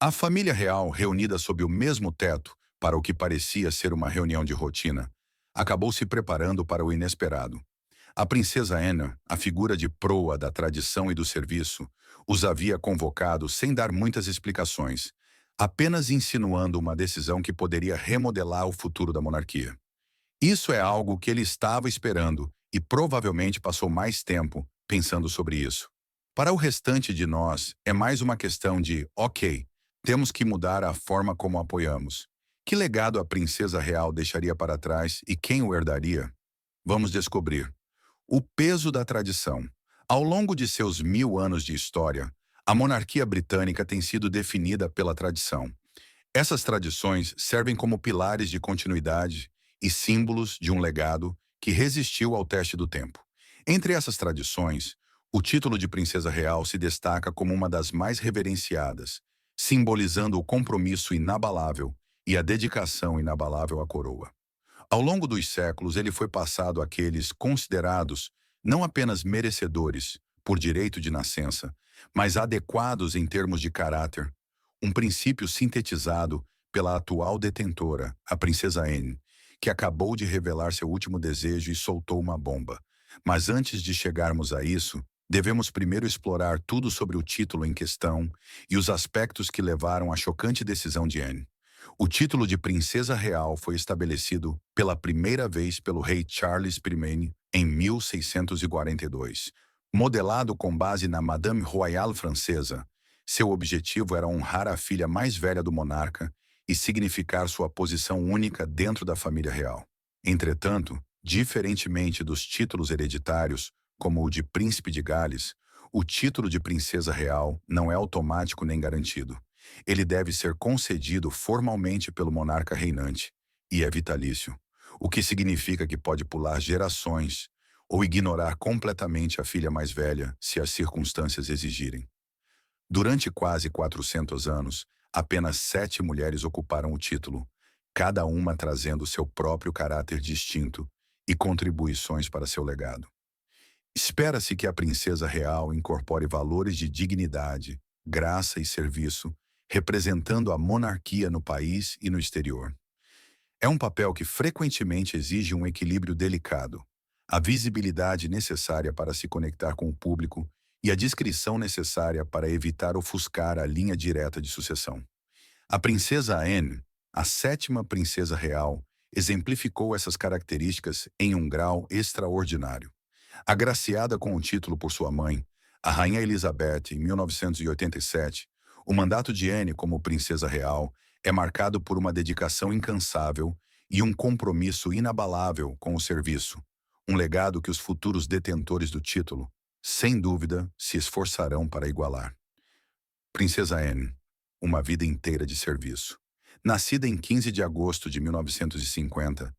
A família real, reunida sob o mesmo teto para o que parecia ser uma reunião de rotina, acabou se preparando para o inesperado. A princesa Anna, a figura de proa da tradição e do serviço, os havia convocado sem dar muitas explicações, apenas insinuando uma decisão que poderia remodelar o futuro da monarquia. Isso é algo que ele estava esperando e provavelmente passou mais tempo pensando sobre isso. Para o restante de nós, é mais uma questão de, ok, temos que mudar a forma como apoiamos. Que legado a princesa real deixaria para trás e quem o herdaria? Vamos descobrir. O peso da tradição. Ao longo de seus 1000 anos de história, a monarquia britânica tem sido definida pela tradição. Essas tradições servem como pilares de continuidade e símbolos de um legado que resistiu ao teste do tempo. Entre essas tradições, o título de princesa real se destaca como uma das mais reverenciadas, simbolizando o compromisso inabalável e a dedicação inabalável à coroa. Ao longo dos séculos, ele foi passado àqueles considerados não apenas merecedores, por direito de nascença, mas adequados em termos de caráter, um princípio sintetizado pela atual detentora, a princesa Anne, que acabou de revelar seu último desejo e soltou uma bomba. Mas antes de chegarmos a isso, devemos primeiro explorar tudo sobre o título em questão e os aspectos que levaram à chocante decisão de Anne. O título de princesa real foi estabelecido pela primeira vez pelo rei Charles I em 1642. Modelado com base na Madame Royale francesa, seu objetivo era honrar a filha mais velha do monarca e significar sua posição única dentro da família real. Entretanto, diferentemente dos títulos hereditários, como o de Príncipe de Gales, o título de princesa real não é automático nem garantido. Ele deve ser concedido formalmente pelo monarca reinante, e é vitalício, o que significa que pode pular gerações ou ignorar completamente a filha mais velha se as circunstâncias exigirem. Durante quase 400 anos, apenas 7 mulheres ocuparam o título, cada uma trazendo seu próprio caráter distinto e contribuições para seu legado. Espera-se que a princesa real incorpore valores de dignidade, graça e serviço, representando a monarquia no país e no exterior. É um papel que frequentemente exige um equilíbrio delicado, a visibilidade necessária para se conectar com o público e a discrição necessária para evitar ofuscar a linha direta de sucessão. A princesa Anne, a sétima princesa real, exemplificou essas características em um grau extraordinário. Agraciada com o título por sua mãe, a Rainha Elizabeth, em 1987, o mandato de Anne como princesa real é marcado por uma dedicação incansável e um compromisso inabalável com o serviço, um legado que os futuros detentores do título, sem dúvida, se esforçarão para igualar. Princesa Anne, uma vida inteira de serviço. Nascida em 15 de agosto de 1950,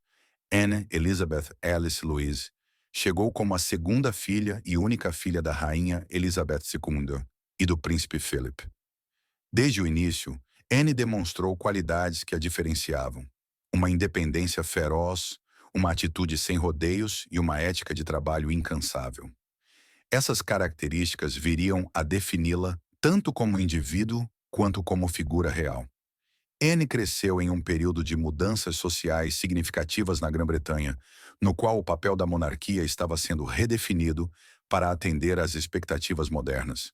Anne Elizabeth Alice Louise chegou como a segunda filha e única filha da Rainha Elizabeth II e do Príncipe Philip. Desde o início, Anne demonstrou qualidades que a diferenciavam: uma independência feroz, uma atitude sem rodeios e uma ética de trabalho incansável. Essas características viriam a defini-la tanto como indivíduo quanto como figura real. Anne cresceu em um período de mudanças sociais significativas na Grã-Bretanha, no qual o papel da monarquia estava sendo redefinido para atender às expectativas modernas.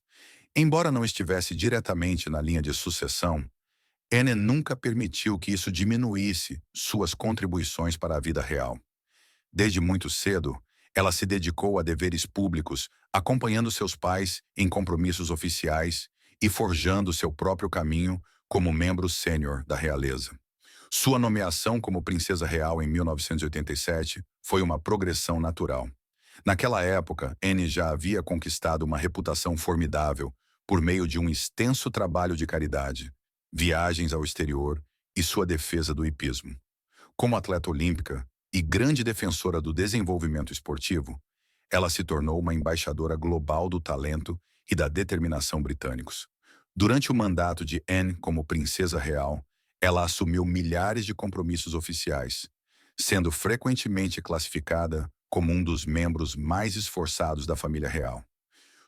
Embora não estivesse diretamente na linha de sucessão, Anne nunca permitiu que isso diminuísse suas contribuições para a vida real. Desde muito cedo, ela se dedicou a deveres públicos, acompanhando seus pais em compromissos oficiais e forjando seu próprio caminho como membro sênior da realeza. Sua nomeação como princesa real em 1987 foi uma progressão natural. Naquela época, Anne já havia conquistado uma reputação formidável por meio de um extenso trabalho de caridade, viagens ao exterior e sua defesa do hipismo. Como atleta olímpica e grande defensora do desenvolvimento esportivo, ela se tornou uma embaixadora global do talento e da determinação britânicos. Durante o mandato de Anne como princesa real, ela assumiu milhares de compromissos oficiais, sendo frequentemente classificada como um dos membros mais esforçados da família real.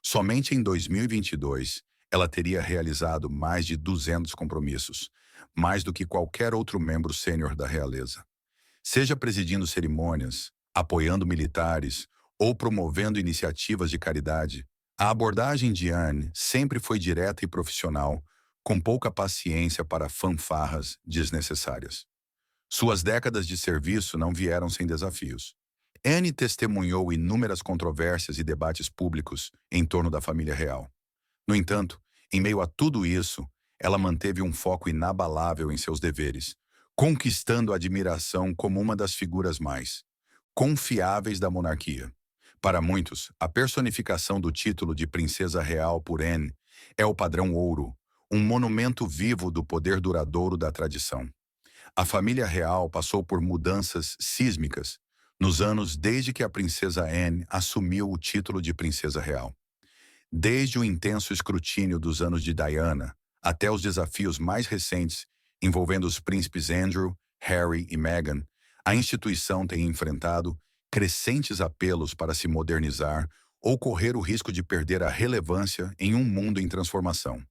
Somente em 2022, Ela teria realizado mais de 200 compromissos, mais do que qualquer outro membro sênior da realeza. Seja presidindo cerimônias, apoiando militares ou promovendo iniciativas de caridade, a abordagem de Anne sempre foi direta e profissional, com pouca paciência para fanfarras desnecessárias. Suas décadas de serviço não vieram sem desafios. Anne testemunhou inúmeras controvérsias e debates públicos em torno da família real. No entanto, em meio a tudo isso, ela manteve um foco inabalável em seus deveres, conquistando a admiração como uma das figuras mais confiáveis da monarquia. Para muitos, a personificação do título de princesa real por Anne é o padrão ouro, um monumento vivo do poder duradouro da tradição. A família real passou por mudanças sísmicas nos anos desde que a princesa Anne assumiu o título de princesa real. Desde o intenso escrutínio dos anos de Diana até os desafios mais recentes envolvendo os príncipes Andrew, Harry e Meghan, a instituição tem enfrentado crescentes apelos para se modernizar ou correr o risco de perder a relevância em um mundo em transformação.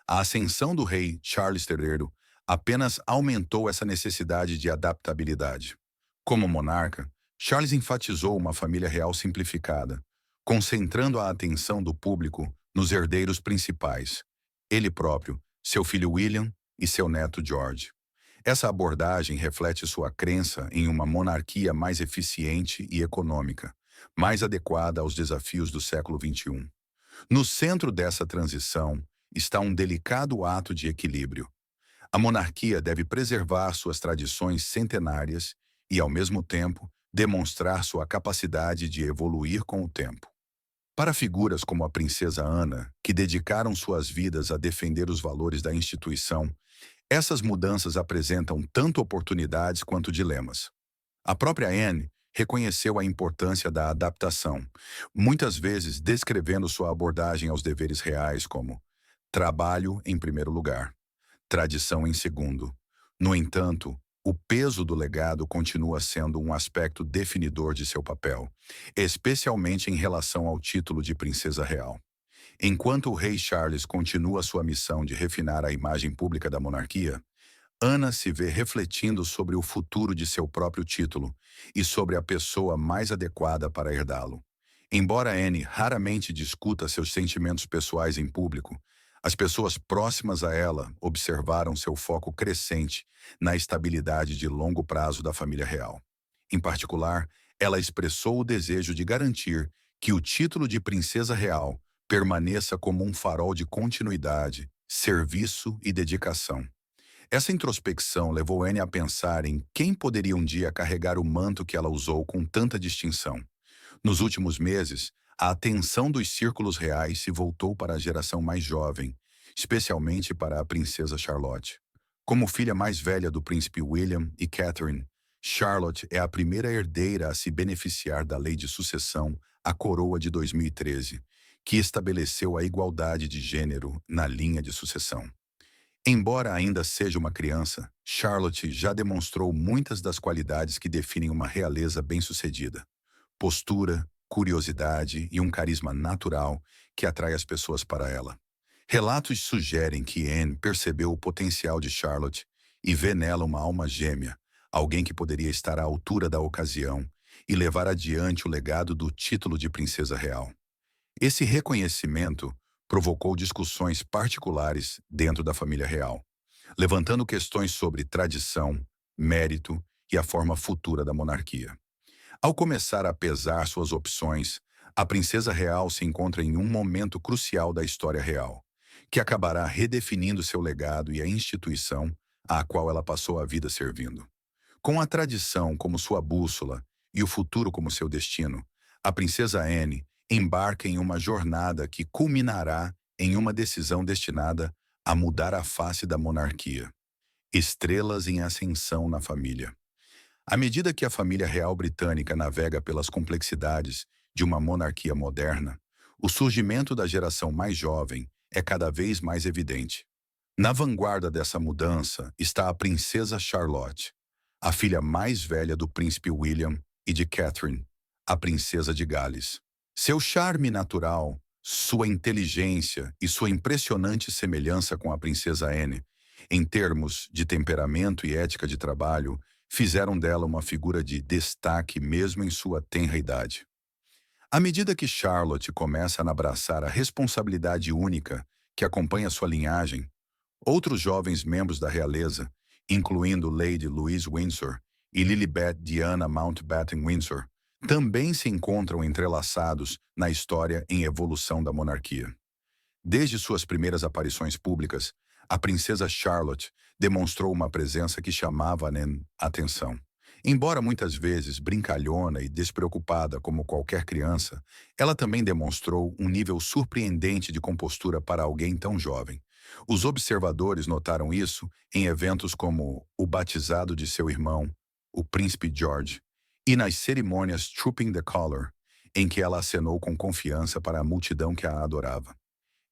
A ascensão do rei Charles III apenas aumentou essa necessidade de adaptabilidade. Como monarca, Charles enfatizou uma família real simplificada, concentrando a atenção do público nos herdeiros principais, ele próprio, seu filho William e seu neto George. Essa abordagem reflete sua crença em uma monarquia mais eficiente e econômica, mais adequada aos desafios do século XXI. No centro dessa transição está um delicado ato de equilíbrio. A monarquia deve preservar suas tradições centenárias e, ao mesmo tempo, demonstrar sua capacidade de evoluir com o tempo. Para figuras como a princesa Ana, que dedicaram suas vidas a defender os valores da instituição, essas mudanças apresentam tanto oportunidades quanto dilemas. A própria Anne reconheceu a importância da adaptação, muitas vezes descrevendo sua abordagem aos deveres reais como trabalho em primeiro lugar, tradição em segundo. No entanto, o peso do legado continua sendo um aspecto definidor de seu papel, especialmente em relação ao título de princesa real. Enquanto o rei Charles continua sua missão de refinar a imagem pública da monarquia, Ana se vê refletindo sobre o futuro de seu próprio título e sobre a pessoa mais adequada para herdá-lo. Embora Anne raramente discuta seus sentimentos pessoais em público, as pessoas próximas a ela observaram seu foco crescente na estabilidade de longo prazo da família real. Em particular, ela expressou o desejo de garantir que o título de princesa real permaneça como um farol de continuidade, serviço e dedicação. Essa introspecção levou Anne a pensar em quem poderia um dia carregar o manto que ela usou com tanta distinção. Nos últimos meses, a atenção dos círculos reais se voltou para a geração mais jovem, especialmente para a princesa Charlotte. Como filha mais velha do príncipe William e Catherine, Charlotte é a primeira herdeira a se beneficiar da lei de sucessão à coroa de 2013, que estabeleceu a igualdade de gênero na linha de sucessão. Embora ainda seja uma criança, Charlotte já demonstrou muitas das qualidades que definem uma realeza bem-sucedida: postura, curiosidade e um carisma natural que atrai as pessoas para ela. Relatos sugerem que Anne percebeu o potencial de Charlotte e vê nela uma alma gêmea, alguém que poderia estar à altura da ocasião e levar adiante o legado do título de princesa real. Esse reconhecimento provocou discussões particulares dentro da família real, levantando questões sobre tradição, mérito e a forma futura da monarquia. Ao começar a pesar suas opções, a princesa real se encontra em um momento crucial da história real, que acabará redefinindo seu legado e a instituição à qual ela passou a vida servindo. Com a tradição como sua bússola e o futuro como seu destino, a princesa Anne embarca em uma jornada que culminará em uma decisão destinada a mudar a face da monarquia. Estrelas em ascensão na família. À medida que a família real britânica navega pelas complexidades de uma monarquia moderna, o surgimento da geração mais jovem é cada vez mais evidente. Na vanguarda dessa mudança está a princesa Charlotte, a filha mais velha do príncipe William e de Catherine, a princesa de Gales. Seu charme natural, Sua inteligência e sua impressionante semelhança com a princesa Anne, em termos de temperamento e ética de trabalho, fizeram dela uma figura de destaque mesmo em sua tenra idade. À medida que Charlotte começa a abraçar a responsabilidade única que acompanha sua linhagem, outros jovens membros da realeza, incluindo Lady Louise Windsor e Lilibet Diana Mountbatten Windsor, também se encontram entrelaçados na história em evolução da monarquia. Desde suas primeiras aparições públicas, a princesa Charlotte demonstrou uma presença que chamava a atenção. Embora muitas vezes brincalhona e despreocupada como qualquer criança, ela também demonstrou um nível surpreendente de compostura para alguém tão jovem. Os observadores notaram isso em eventos como o batizado de seu irmão, o príncipe George, e nas cerimônias Trooping the Colour, em que ela acenou com confiança para a multidão que a adorava.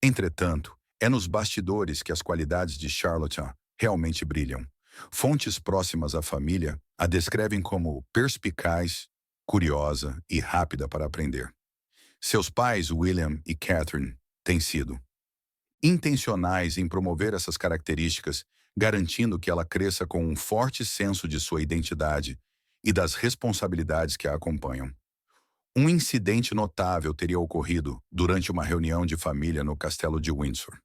Entretanto, é nos bastidores que as qualidades de Charlotte realmente brilham. Fontes próximas à família a descrevem como perspicaz, curiosa e rápida para aprender. Seus pais, William e Catherine, têm sido intencionais em promover essas características, garantindo que ela cresça com um forte senso de sua identidade e das responsabilidades que a acompanham. Um incidente notável teria ocorrido durante uma reunião de família no castelo de Windsor.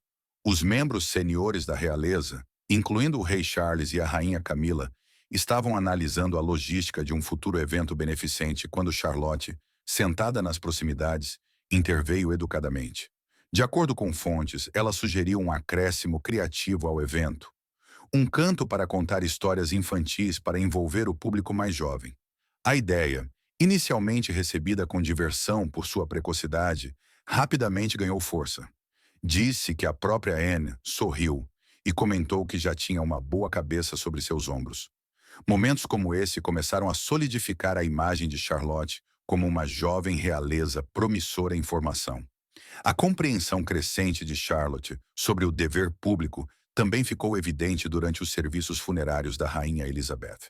Os membros seniores da realeza, incluindo o rei Charles e a rainha Camila, estavam analisando a logística de um futuro evento beneficente quando Charlotte, sentada nas proximidades, interveio educadamente. De acordo com fontes, ela sugeriu um acréscimo criativo ao evento. Um canto para contar histórias infantis para envolver o público mais jovem. A ideia, inicialmente recebida com diversão por sua precocidade, rapidamente ganhou força. Disse que a própria Anne sorriu e comentou que já tinha uma boa cabeça sobre seus ombros. Momentos como esse começaram a solidificar a imagem de Charlotte como uma jovem realeza promissora em formação. A compreensão crescente de Charlotte sobre o dever público também ficou evidente durante os serviços funerários da rainha Elizabeth.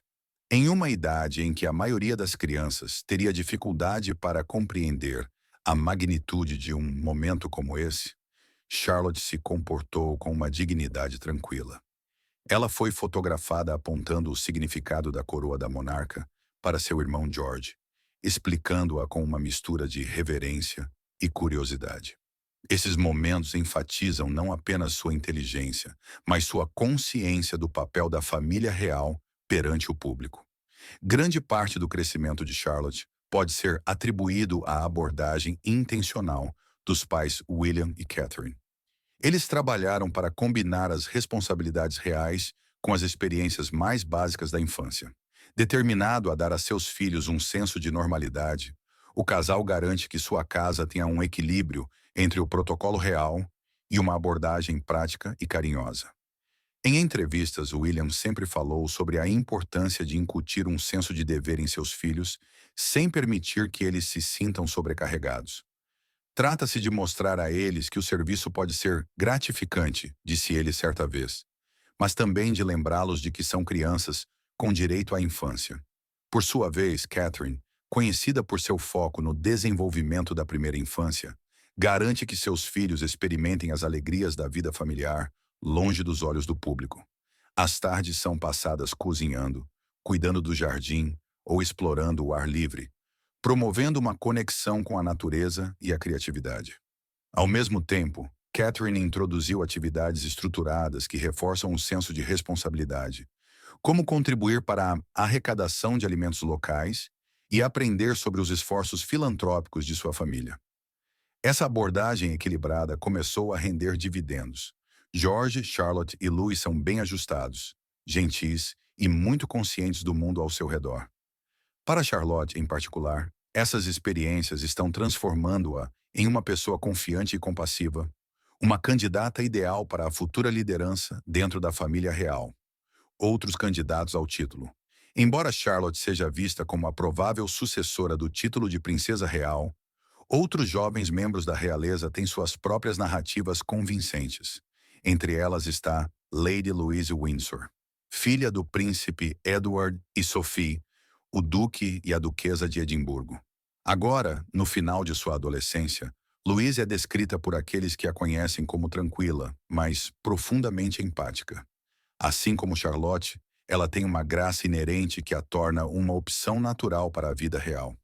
Em uma idade em que a maioria das crianças teria dificuldade para compreender a magnitude de um momento como esse, Charlotte se comportou com uma dignidade tranquila. Ela foi fotografada apontando o significado da coroa da monarca para seu irmão George, explicando-a com uma mistura de reverência e curiosidade. Esses momentos enfatizam não apenas sua inteligência, mas sua consciência do papel da família real perante o público. Grande parte do crescimento de Charlotte pode ser atribuído à abordagem intencional dos pais William e Catherine. Eles trabalharam para combinar as responsabilidades reais com as experiências mais básicas da infância. Determinado a dar a seus filhos um senso de normalidade, o casal garante que sua casa tenha um equilíbrio entre o protocolo real e uma abordagem prática e carinhosa. Em entrevistas, William sempre falou sobre a importância de incutir um senso de dever em seus filhos, sem permitir que eles se sintam sobrecarregados. Trata-se de mostrar a eles que o serviço pode ser gratificante, disse ele certa vez, mas também de lembrá-los de que são crianças com direito à infância. Por sua vez, Catherine, conhecida por seu foco no desenvolvimento da primeira infância, garante que seus filhos experimentem as alegrias da vida familiar, longe dos olhos do público. As tardes são passadas cozinhando, cuidando do jardim ou explorando o ar livre, promovendo uma conexão com a natureza e a criatividade. Ao mesmo tempo, Catherine introduziu atividades estruturadas que reforçam o senso de responsabilidade, como contribuir para a arrecadação de alimentos locais e aprender sobre os esforços filantrópicos de sua família. Essa abordagem equilibrada começou a render dividendos. George, Charlotte e Louis são bem ajustados, gentis e muito conscientes do mundo ao seu redor. Para Charlotte, em particular, essas experiências estão transformando-a em uma pessoa confiante e compassiva, uma candidata ideal para a futura liderança dentro da família real. Outros candidatos ao título. Embora Charlotte seja vista como a provável sucessora do título de princesa real, outros jovens membros da realeza têm suas próprias narrativas convincentes. Entre elas está Lady Louise Windsor, filha do príncipe Edward e Sophie, o duque e a duquesa de Edimburgo. Agora, no final de sua adolescência, Louise é descrita por aqueles que a conhecem como tranquila, mas profundamente empática. Assim como Charlotte, ela tem uma graça inerente que a torna uma opção natural para a vida real.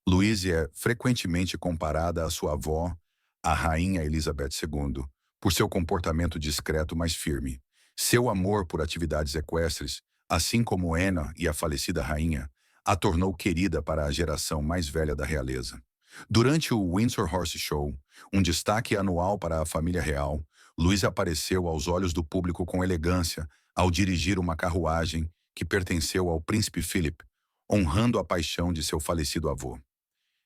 Louise é frequentemente comparada à sua avó, a Rainha Elizabeth II, por seu comportamento discreto mas firme. Seu amor por atividades equestres, assim como Anna e a falecida rainha, a tornou querida para a geração mais velha da realeza. Durante o Windsor Horse Show, um destaque anual para a família real, Louise apareceu aos olhos do público com elegância ao dirigir uma carruagem que pertenceu ao príncipe Philip, honrando a paixão de seu falecido avô.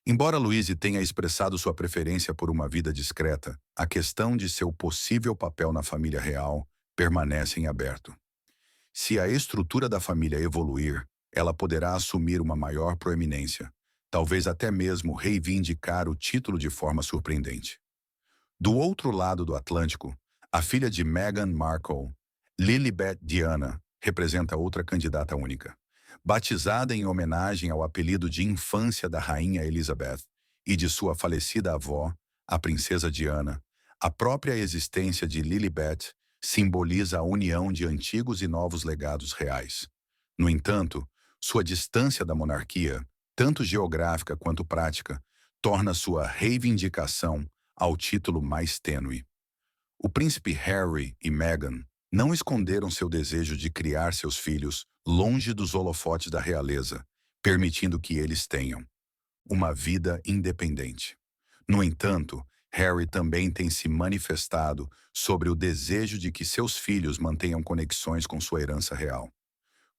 Embora Louise tenha expressado sua preferência por uma vida discreta, a questão de seu possível papel na família real permanece em aberto. Se a estrutura da família evoluir, ela poderá assumir uma maior proeminência, talvez até mesmo reivindicar o título de forma surpreendente. Do outro lado do Atlântico, a filha de Meghan Markle, Lilibet Diana, representa outra candidata única. Batizada em homenagem ao apelido de infância da rainha Elizabeth e de sua falecida avó, a princesa Diana, a própria existência de Lilibet simboliza a união de antigos e novos legados reais. No entanto, sua distância da monarquia, tanto geográfica quanto prática, torna sua reivindicação ao título mais tênue. O príncipe Harry e Meghan não esconderam seu desejo de criar seus filhos longe dos holofotes da realeza, permitindo que eles tenham uma vida independente. No entanto, Harry também tem se manifestado sobre o desejo de que seus filhos mantenham conexões com sua herança real.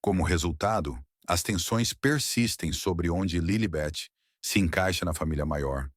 Como resultado, as tensões persistem sobre onde Lilibet se encaixa na família maior,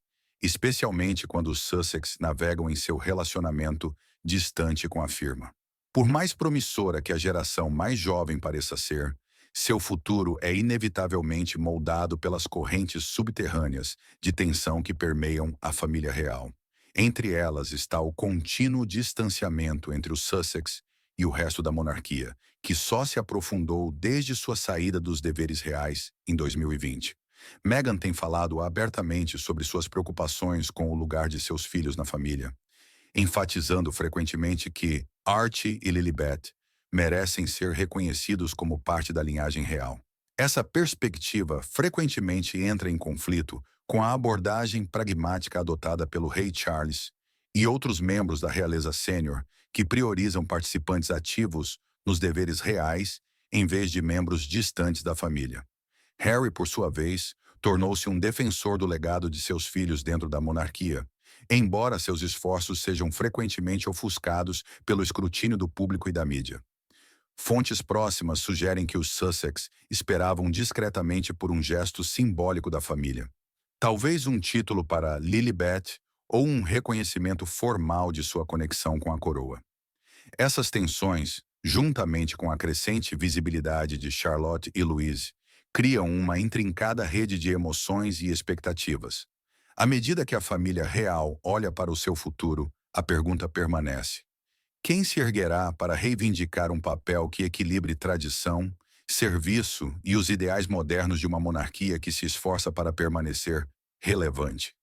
especialmente quando os Sussex navegam em seu relacionamento distante com a firma. Por mais promissora que a geração mais jovem pareça ser, seu futuro é inevitavelmente moldado pelas correntes subterrâneas de tensão que permeiam a família real. Entre elas está o contínuo distanciamento entre os Sussex e o resto da monarquia, que só se aprofundou desde sua saída dos deveres reais em 2020. Meghan tem falado abertamente sobre suas preocupações com o lugar de seus filhos na família, enfatizando frequentemente que Archie e Lilibet merecem ser reconhecidos como parte da linhagem real. Essa perspectiva frequentemente entra em conflito com a abordagem pragmática adotada pelo rei Charles e outros membros da realeza sênior que priorizam participantes ativos nos deveres reais em vez de membros distantes da família. Harry, por sua vez, tornou-se um defensor do legado de seus filhos dentro da monarquia, embora seus esforços sejam frequentemente ofuscados pelo escrutínio do público e da mídia. Fontes próximas sugerem que os Sussex esperavam discretamente por um gesto simbólico da família. Talvez um título para Lilibet ou um reconhecimento formal de sua conexão com a coroa. Essas tensões, juntamente com a crescente visibilidade de Charlotte e Louise, criam uma intrincada rede de emoções e expectativas. À medida que a família real olha para o seu futuro, a pergunta permanece: quem se erguerá para reivindicar um papel que equilibre tradição, serviço e os ideais modernos de uma monarquia que se esforça para permanecer relevante?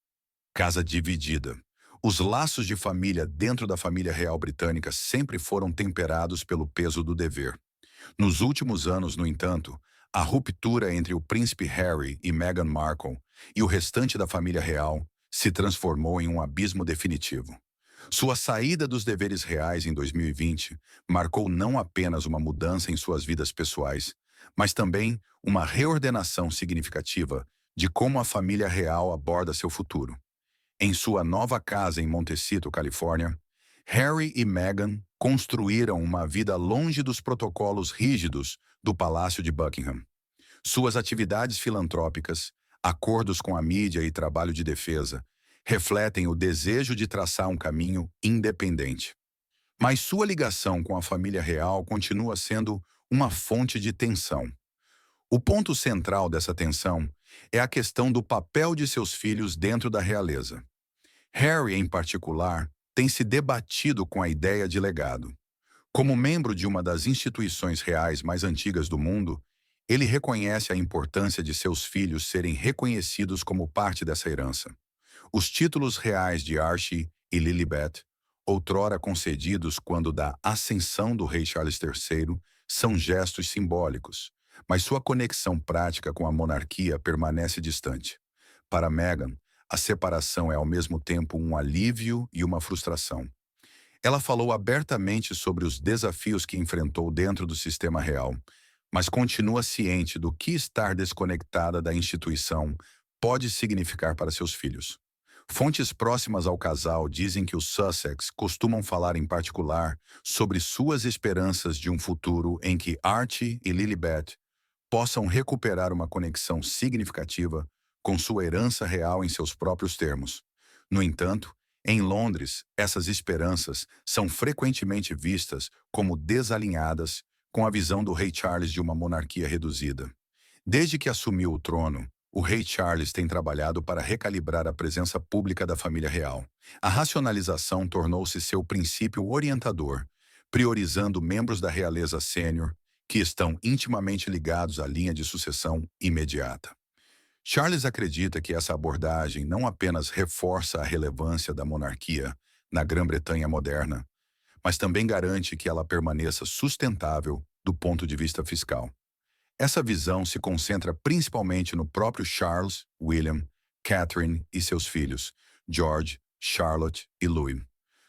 Casa dividida. Os laços de família dentro da família real britânica sempre foram temperados pelo peso do dever. Nos últimos anos, no entanto, a ruptura entre o príncipe Harry e Meghan Markle e o restante da família real se transformou em um abismo definitivo. Sua saída dos deveres reais em 2020 marcou não apenas uma mudança em suas vidas pessoais, mas também uma reordenação significativa de como a família real aborda seu futuro. Em sua nova casa em Montecito, Califórnia, Harry e Meghan construíram uma vida longe dos protocolos rígidos do Palácio de Buckingham. Suas atividades filantrópicas, acordos com a mídia e trabalho de defesa refletem o desejo de traçar um caminho independente. Mas sua ligação com a família real continua sendo uma fonte de tensão. O ponto central dessa tensão é a questão do papel de seus filhos dentro da realeza. Harry, em particular, tem se debatido com a ideia de legado. Como membro de uma das instituições reais mais antigas do mundo, ele reconhece a importância de seus filhos serem reconhecidos como parte dessa herança. Os títulos reais de Archie e Lilibet, outrora concedidos quando da ascensão do rei Charles III, são gestos simbólicos, mas sua conexão prática com a monarquia permanece distante. Para Meghan, a separação é ao mesmo tempo um alívio e uma frustração. Ela falou abertamente sobre os desafios que enfrentou dentro do sistema real, mas continua ciente do que estar desconectada da instituição pode significar para seus filhos. Fontes próximas ao casal dizem que os Sussex costumam falar em particular sobre suas esperanças de um futuro em que Archie e Lilibet possam recuperar uma conexão significativa com sua herança real em seus próprios termos. No entanto, em Londres, essas esperanças são frequentemente vistas como desalinhadas com a visão do rei Charles de uma monarquia reduzida. Desde que assumiu o trono, o rei Charles tem trabalhado para recalibrar a presença pública da família real. A racionalização tornou-se seu princípio orientador, priorizando membros da realeza sênior que estão intimamente ligados à linha de sucessão imediata. Charles acredita que essa abordagem não apenas reforça a relevância da monarquia na Grã-Bretanha moderna, mas também garante que ela permaneça sustentável do ponto de vista fiscal. Essa visão se concentra principalmente no próprio Charles, William, Catherine e seus filhos, George, Charlotte e Louis.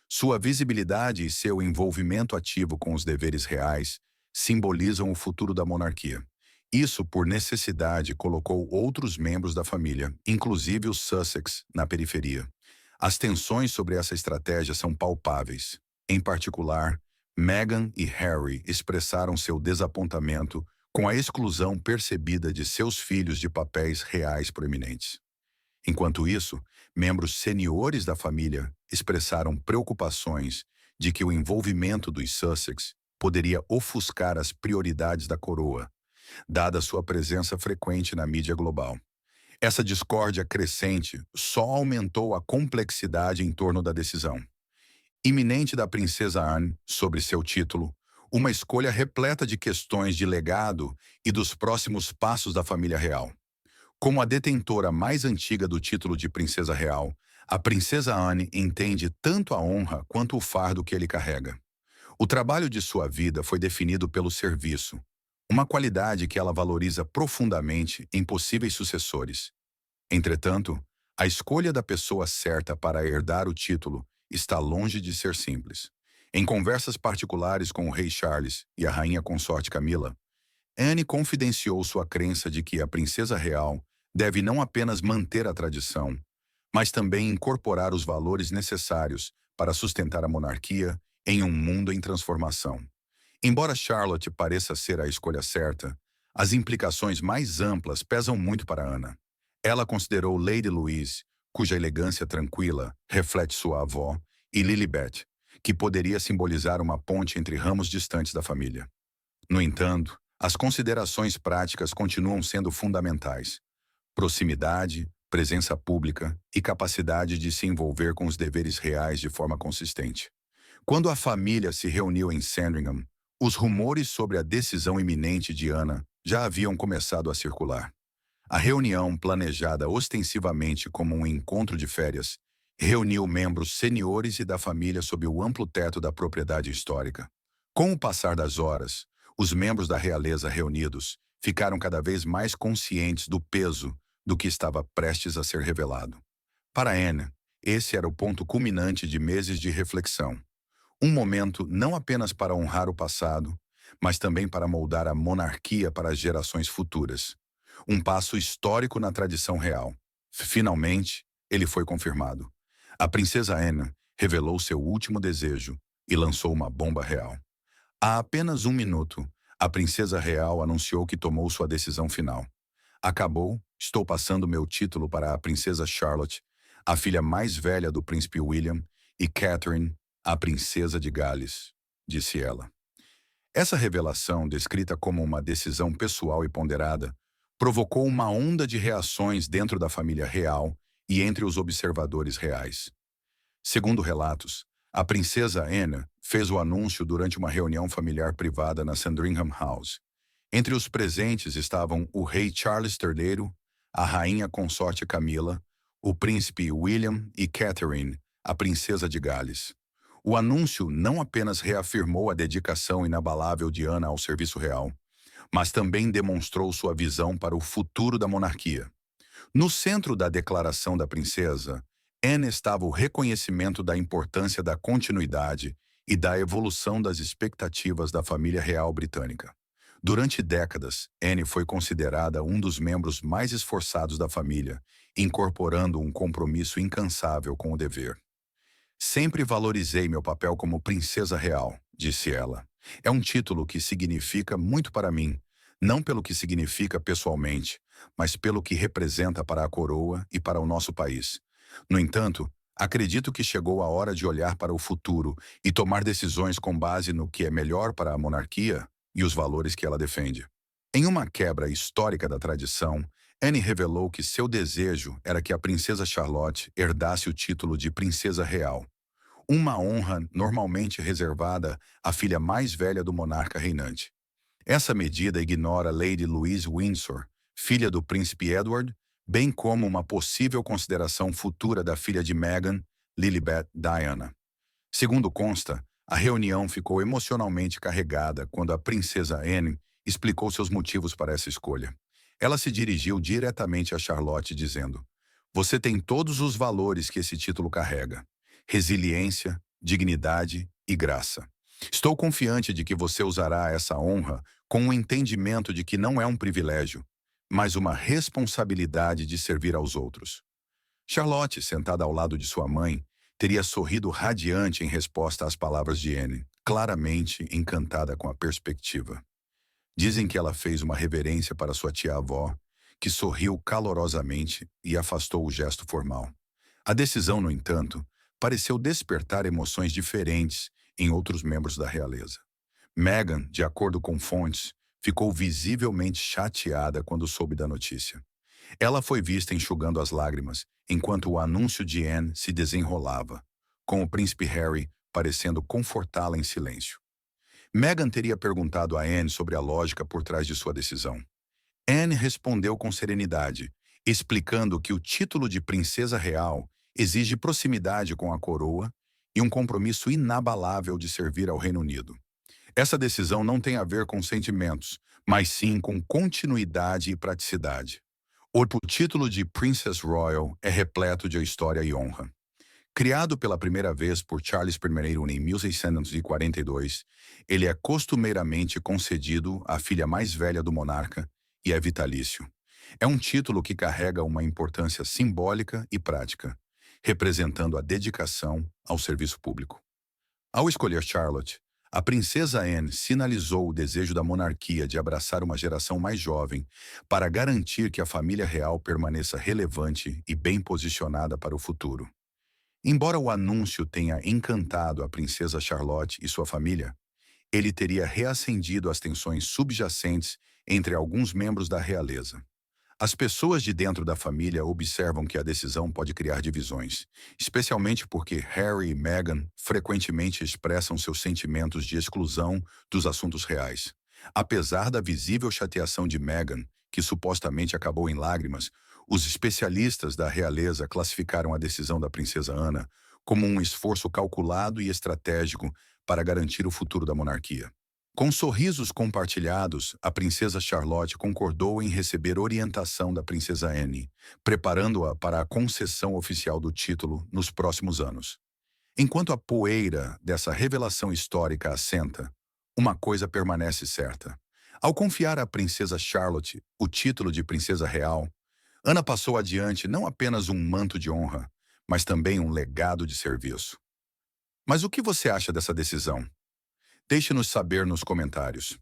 Sua visibilidade e seu envolvimento ativo com os deveres reais simbolizam o futuro da monarquia. Isso, por necessidade, colocou outros membros da família, inclusive os Sussex, na periferia. As tensões sobre essa estratégia são palpáveis. Em particular, Meghan e Harry expressaram seu desapontamento com a exclusão percebida de seus filhos de papéis reais proeminentes. Enquanto isso, membros seniores da família expressaram preocupações de que o envolvimento dos Sussex poderia ofuscar as prioridades da coroa, dada sua presença frequente na mídia global. Essa discórdia crescente só aumentou a complexidade em torno da decisão iminente da princesa Anne sobre seu título, uma escolha repleta de questões de legado e dos próximos passos da família real. Como a detentora mais antiga do título de princesa real, a princesa Anne entende tanto a honra quanto o fardo que ele carrega. O trabalho de sua vida foi definido pelo serviço, uma qualidade que ela valoriza profundamente em possíveis sucessores. Entretanto, a escolha da pessoa certa para herdar o título está longe de ser simples. Em conversas particulares com o rei Charles e a rainha consorte Camila, Anne confidenciou sua crença de que a princesa real deve não apenas manter a tradição, mas também incorporar os valores necessários para sustentar a monarquia em um mundo em transformação. Embora Charlotte pareça ser a escolha certa, as implicações mais amplas pesam muito para Ana. Ela considerou Lady Louise, cuja elegância tranquila reflete sua avó, e Lilibet, que poderia simbolizar uma ponte entre ramos distantes da família. No entanto, as considerações práticas continuam sendo fundamentais. Proximidade, presença pública e capacidade de se envolver com os deveres reais de forma consistente. Quando a família se reuniu em Sandringham, os rumores sobre a decisão iminente de Ana já haviam começado a circular. A reunião, planejada ostensivamente como um encontro de férias, reuniu membros seniores e da família sob o amplo teto da propriedade histórica. Com o passar das horas, os membros da realeza reunidos ficaram cada vez mais conscientes do peso do que estava prestes a ser revelado. Para Anne, esse era o ponto culminante de meses de reflexão. Um momento não apenas para honrar o passado, mas também para moldar a monarquia para as gerações futuras. Um passo histórico na tradição real. Finalmente, ele foi confirmado. A princesa Anne revelou seu último desejo e lançou uma bomba real. Há apenas um minuto, a princesa real anunciou que tomou sua decisão final. Acabou, estou passando meu título para a princesa Charlotte, a filha mais velha do príncipe William, e Catherine, a princesa de Gales, disse ela. Essa revelação, descrita como uma decisão pessoal e ponderada, provocou uma onda de reações dentro da família real e entre os observadores reais. Segundo relatos, a princesa Anne fez o anúncio durante uma reunião familiar privada na Sandringham House. Entre os presentes estavam o rei Charles III, a rainha consorte Camila, o príncipe William e Catherine, a princesa de Gales. O anúncio não apenas reafirmou a dedicação inabalável de Ana ao serviço real, mas também demonstrou sua visão para o futuro da monarquia. No centro da declaração da princesa, Anne estava o reconhecimento da importância da continuidade e da evolução das expectativas da família real britânica. Durante décadas, Anne foi considerada um dos membros mais esforçados da família, incorporando um compromisso incansável com o dever. Sempre valorizei meu papel como princesa real, disse ela. É um título que significa muito para mim, não pelo que significa pessoalmente, mas pelo que representa para a coroa e para o nosso país. No entanto, acredito que chegou a hora de olhar para o futuro e tomar decisões com base no que é melhor para a monarquia e os valores que ela defende. Em uma quebra histórica da tradição, Anne revelou que seu desejo era que a princesa Charlotte herdasse o título de princesa real, uma honra normalmente reservada à filha mais velha do monarca reinante. Essa medida ignora Lady Louise Windsor, filha do príncipe Edward, bem como uma possível consideração futura da filha de Meghan, Lilibet Diana. Segundo consta, a reunião ficou emocionalmente carregada quando a princesa Anne explicou seus motivos para essa escolha. Ela se dirigiu diretamente a Charlotte dizendo: "Você tem todos os valores que esse título carrega: resiliência, dignidade e graça. Estou confiante de que você usará essa honra com o entendimento de que não é um privilégio, mas uma responsabilidade de servir aos outros." Charlotte, sentada ao lado de sua mãe, teria sorrido radiante em resposta às palavras de Anne, claramente encantada com a perspectiva. Dizem que ela fez uma reverência para sua tia-avó, que sorriu calorosamente e afastou o gesto formal. A decisão, no entanto, pareceu despertar emoções diferentes em outros membros da realeza. Meghan, de acordo com fontes, ficou visivelmente chateada quando soube da notícia. Ela foi vista enxugando as lágrimas, enquanto o anúncio de Anne se desenrolava, com o príncipe Harry parecendo confortá-la em silêncio. Meghan teria perguntado a Anne sobre a lógica por trás de sua decisão. Anne respondeu com serenidade, explicando que o título de princesa real exige proximidade com a coroa e um compromisso inabalável de servir ao Reino Unido. Essa decisão não tem a ver com sentimentos, mas sim com continuidade e praticidade. O título de Princess Royal é repleto de história e honra. Criado pela primeira vez por Charles I em 1642, ele é costumeiramente concedido à filha mais velha do monarca e é vitalício. É um título que carrega uma importância simbólica e prática, representando a dedicação ao serviço público. Ao escolher Charlotte, a princesa Anne sinalizou o desejo da monarquia de abraçar uma geração mais jovem para garantir que a família real permaneça relevante e bem posicionada para o futuro. Embora o anúncio tenha encantado a princesa Charlotte e sua família, ele teria reacendido as tensões subjacentes entre alguns membros da realeza. As pessoas de dentro da família observam que a decisão pode criar divisões, especialmente porque Harry e Meghan frequentemente expressam seus sentimentos de exclusão dos assuntos reais. Apesar da visível chateação de Meghan, que supostamente acabou em lágrimas, os especialistas da realeza classificaram a decisão da princesa Ana como um esforço calculado e estratégico para garantir o futuro da monarquia. Com sorrisos compartilhados, a princesa Charlotte concordou em receber orientação da princesa Anne, preparando-a para a concessão oficial do título nos próximos anos. Enquanto a poeira dessa revelação histórica assenta, uma coisa permanece certa. Ao confiar à princesa Charlotte o título de princesa real, Ana passou adiante não apenas um manto de honra, mas também um legado de serviço. Mas o que você acha dessa decisão? Deixe-nos saber nos comentários.